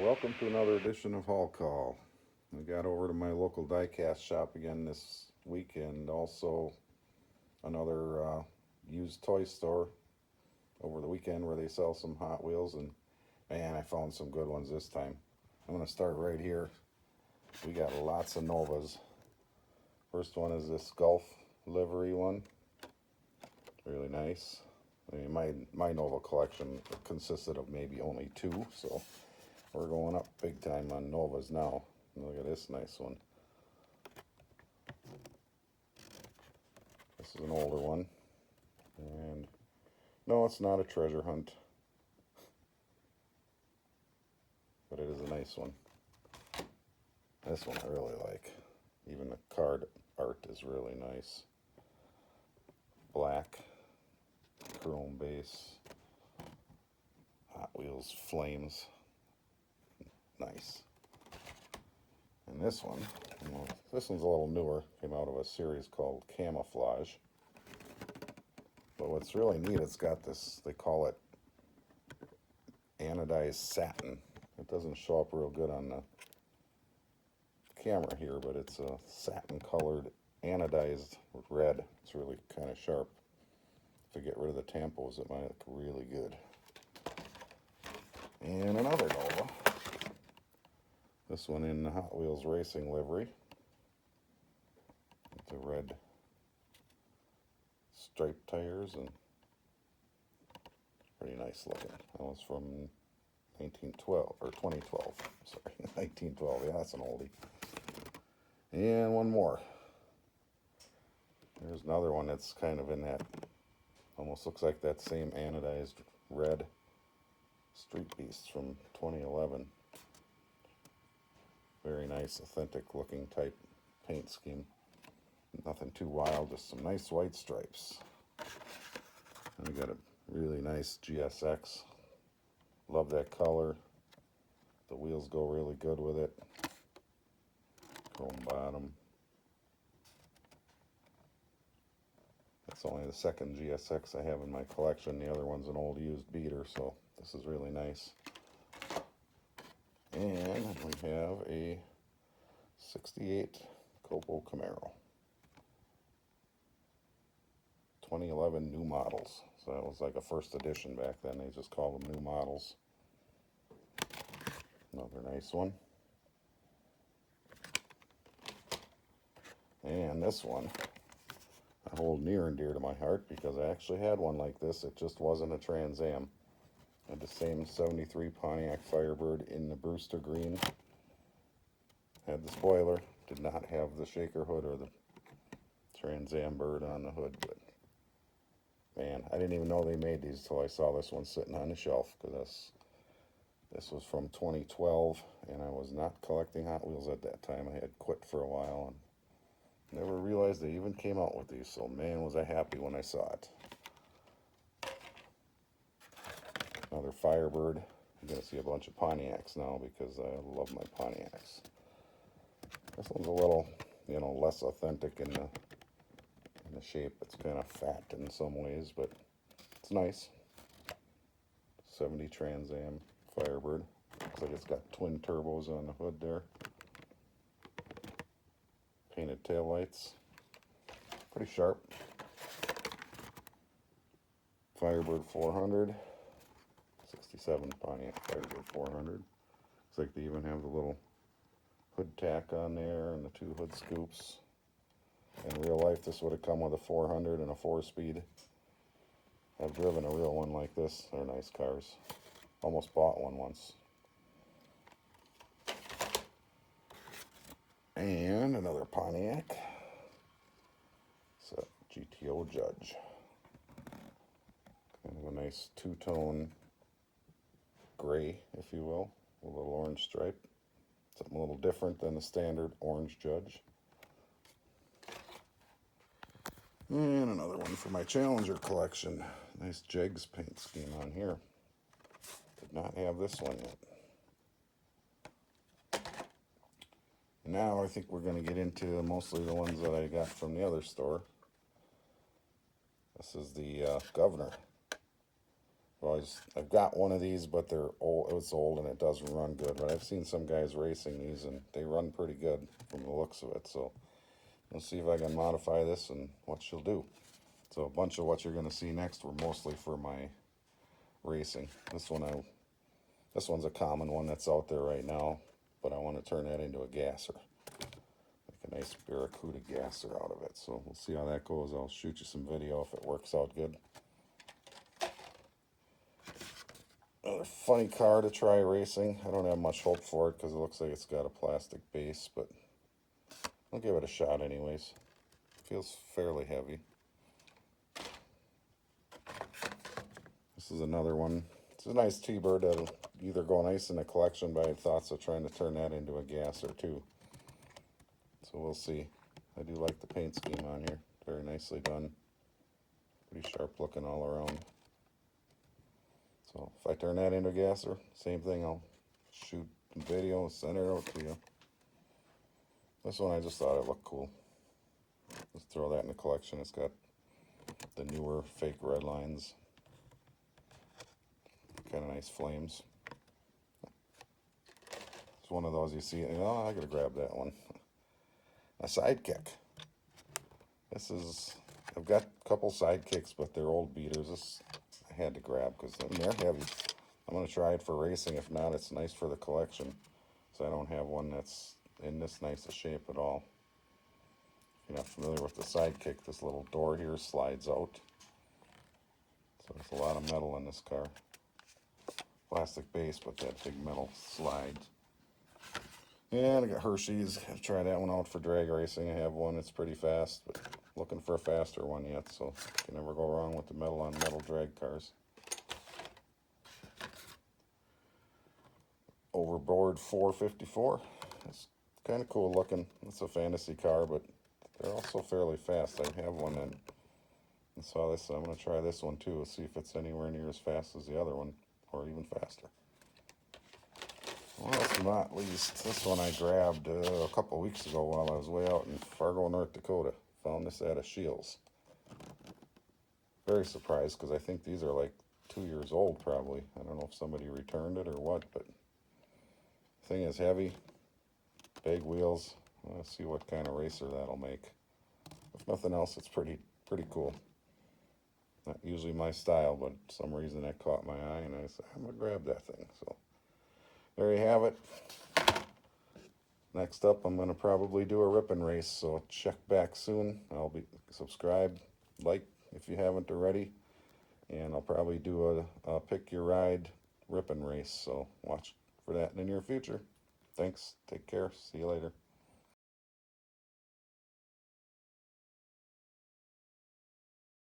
Welcome to another edition of Hall Call. I got over to my local diecast shop again this week and also another used toy store over the weekend where they sell some Hot Wheels, and man, I found some good ones this time. I'm going to start right here. We got lots of Novas. First one is this Gulf livery one. Really nice. I mean, my Nova collection consisted of maybe only two, so we're going up big time on Novas now. Look at this nice one. This is an older one. And no, it's not a treasure hunt, but it is a nice one. This one I really like. Even the card art is really nice. Black, chrome base, Hot Wheels flames. Nice. And this one, well, this one's a little newer. Came out of a series called Camouflage. But what's really neat, it's got this, they call it anodized satin. It doesn't show up real good on the camera here, but it's a satin colored anodized red. It's really kind of sharp. If I get rid of the tampos, it might look really good. And another Nova. This one in the Hot Wheels racing livery. With the red striped tires and pretty nice looking. That was from 1912 or 2012. Sorry, 1912. Yeah, that's an oldie. And one more. There's another one that's kind of in that, almost looks like that same anodized red Street Beast from 2011. Very nice, authentic looking type paint scheme. Nothing too wild, just some nice white stripes. And we got a really nice GSX. Love that color. The wheels go really good with it. Chrome bottom. That's only the second GSX I have in my collection. The other one's an old used beater, so this is really nice. And we have a 68 Copo Camaro. 2011 new models. So that was like a first edition back then. They just called them new models. Another nice one. And this one I hold near and dear to my heart because I actually had one like this. It just wasn't a Trans Am. Had the same 73 Pontiac Firebird in the Brewster green. Had the spoiler. Did not have the shaker hood or the Trans Am bird on the hood. But man, I didn't even know they made these until I saw this one sitting on the shelf, because this was from 2012 and I was not collecting Hot Wheels at that time. I had quit for a while and never realized they even came out with these. So man, was I happy when I saw it. Another Firebird. I'm going to see a bunch of Pontiacs now because I love my Pontiacs. This one's a little, less authentic in the shape. It's kind of fat in some ways, but it's nice. 70 Trans Am Firebird. Looks like it's got twin turbos on the hood there. Painted taillights. Pretty sharp. Firebird 400. 67 Pontiac Firebird 400. Looks like they even have the little hood tack on there and the two hood scoops. In real life, this would have come with a 400 and a 4-speed. I've driven a real one like this. They're nice cars. Almost bought one once. And another Pontiac. It's a GTO Judge. Kind of a nice two-tone gray, if you will, with a little orange stripe. Something a little different than the standard orange Judge. And another one for my Challenger collection. Nice Jegs paint scheme on here. Did not have this one yet. Now I think we're going to get into mostly the ones that I got from the other store. This is the Governor. I've got one of these, but they're old. It's old and it doesn't run good. But I've seen some guys racing these, and they run pretty good from the looks of it. So we'll see if I can modify this and what she'll do. So a bunch of what you're going to see next were mostly for my racing. This one's a common one that's out there right now, but I want to turn that into a gasser. Make a nice Barracuda gasser out of it. So we'll see how that goes. I'll shoot you some video if it works out good. Another funny car to try racing. I don't have much hope for it because it looks like it's got a plastic base, but I'll give it a shot anyways. Feels fairly heavy. This is another one. It's a nice T-Bird that'll either go nice in the collection, but I had thoughts of trying to turn that into a gasser too. So we'll see. I do like the paint scheme on here. Very nicely done. Pretty sharp looking all around. So if I turn that into a gasser, same thing, I'll shoot a video and send it out to you. This one I just thought it looked cool. Let's throw that in the collection. It's got the newer fake red lines. Kind of nice flames. It's one of those you see, oh, I gotta grab that one. A sidekick. I've got a couple sidekicks, but they're old beaters. This I had to grab because they're heavy. I'm going to try it for racing. If not, it's nice for the collection. So I don't have one that's in this nice a shape at all. If you're not familiar with the sidekick, this little door here slides out. So there's a lot of metal in this car. Plastic base, but that big metal slide. And I got Hershey's. Gotta try that one out for drag racing. I have one that's pretty fast, but looking for a faster one yet, so you can never go wrong with the metal on metal drag cars. Overboard 454. It's kind of cool looking. It's a fantasy car, but they're also fairly fast. I have one and I saw this. So I'm going to try this one too. See if it's anywhere near as fast as the other one, or even faster. Last but not least, this one I grabbed a couple weeks ago while I was way out in Fargo, North Dakota. Found this at a Shields. Very surprised because I think these are like 2 years old probably. I don't know if somebody returned it or what, but the thing is heavy, big wheels. Let's see what kind of racer that'll make. If nothing else, it's pretty cool. Not usually my style, but for some reason that caught my eye and I said, I'm going to grab that thing. So there you have it. Next up, I'm going to probably do a ripping race, so check back soon. I'll be subscribed, like if you haven't already, and I'll probably do a pick your ride ripping race, so watch for that in the near future. Thanks, take care, see you later.